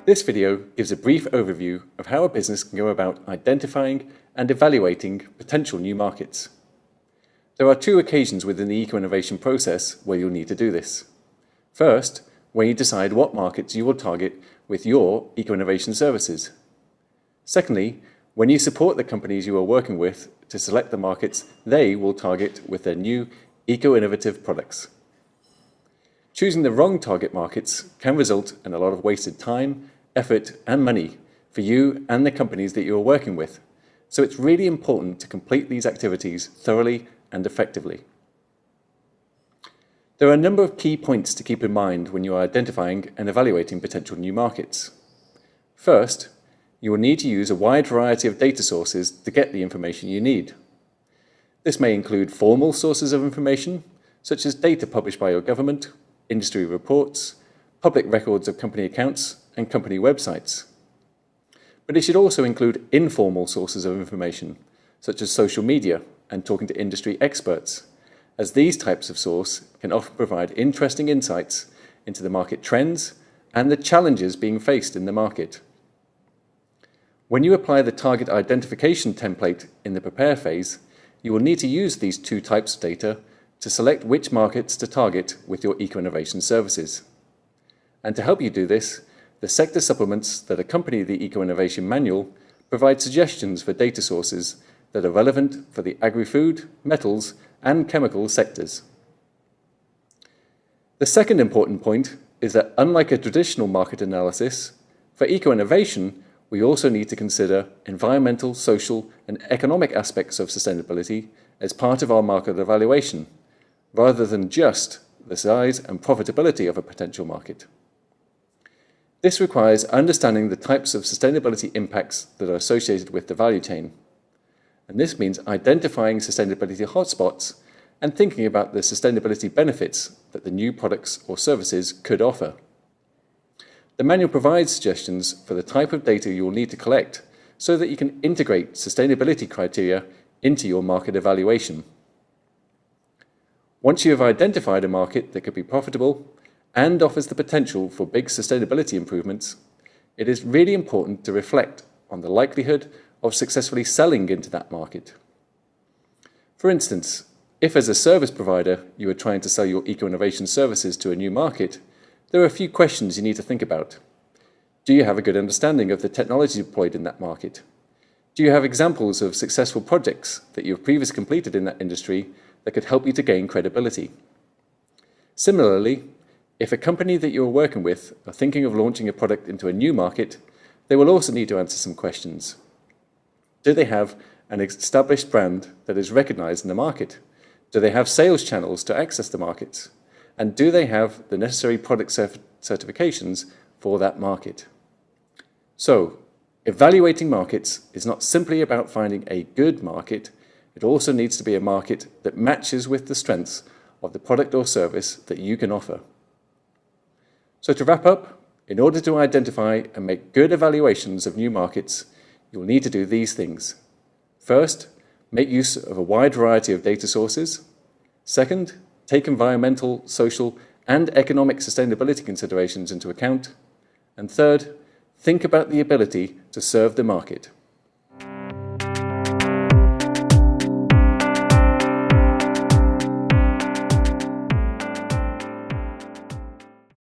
This video gives a brief overview of how a business can go about identifying and evaluating potential new markets. There are two occasions within the eco-innovation process where you'll need to do this. First, when you decide what markets you will target with your eco-innovation services. Secondly, when you support the companies you are working with to select the markets they will target with their new eco-innovative products. Choosing the wrong target markets can result in a lot of wasted time, effort, and money for you and the companies that you are working with. So it's really important to complete these activities thoroughly and effectively. There are a number of key points to keep in mind when you are identifying and evaluating potential new markets. First, you will need to use a wide variety of data sources to get the information you need. This may include formal sources of information, such as data published by your government, industry reports, public records of company accounts, and company websites. But it should also include informal sources of information, such as social media and talking to industry experts, as these types of source can often provide interesting insights into the market trends and the challenges being faced in the market. When you apply the target identification template in the prepare phase, you will need to use these two types of data to select which markets to target with your eco-innovation services. And to help you do this, the sector supplements that accompany the eco-innovation manual provide suggestions for data sources that are relevant for the agri-food, metals, and chemical sectors. The second important point is that unlike a traditional market analysis, for eco-innovation, we also need to consider environmental, social, and economic aspects of sustainability as part of our market evaluation, rather than just the size and profitability of a potential market. This requires understanding the types of sustainability impacts that are associated with the value chain. And this means identifying sustainability hotspots and thinking about the sustainability benefits that the new products or services could offer. The manual provides suggestions for the type of data you will need to collect so that you can integrate sustainability criteria into your market evaluation. Once you have identified a market that could be profitable and offers the potential for big sustainability improvements, it is really important to reflect on the likelihood of successfully selling into that market. For instance, if as a service provider you are trying to sell your eco-innovation services to a new market, there are a few questions you need to think about. Do you have a good understanding of the technology deployed in that market? Do you have examples of successful projects that you have previously completed in that industry that could help you to gain credibility? Similarly, if a company that you are working with are thinking of launching a product into a new market, they will also need to answer some questions. Do they have an established brand that is recognized in the market? Do they have sales channels to access the markets? And do they have the necessary product certifications for that market? So, evaluating markets is not simply about finding a good market, it also needs to be a market that matches with the strengths of the product or service that you can offer. So to wrap up, in order to identify and make good evaluations of new markets, you'll need to do these things. First, make use of a wide variety of data sources. Second, take environmental, social, and economic sustainability considerations into account. And third, think about the ability to serve the market.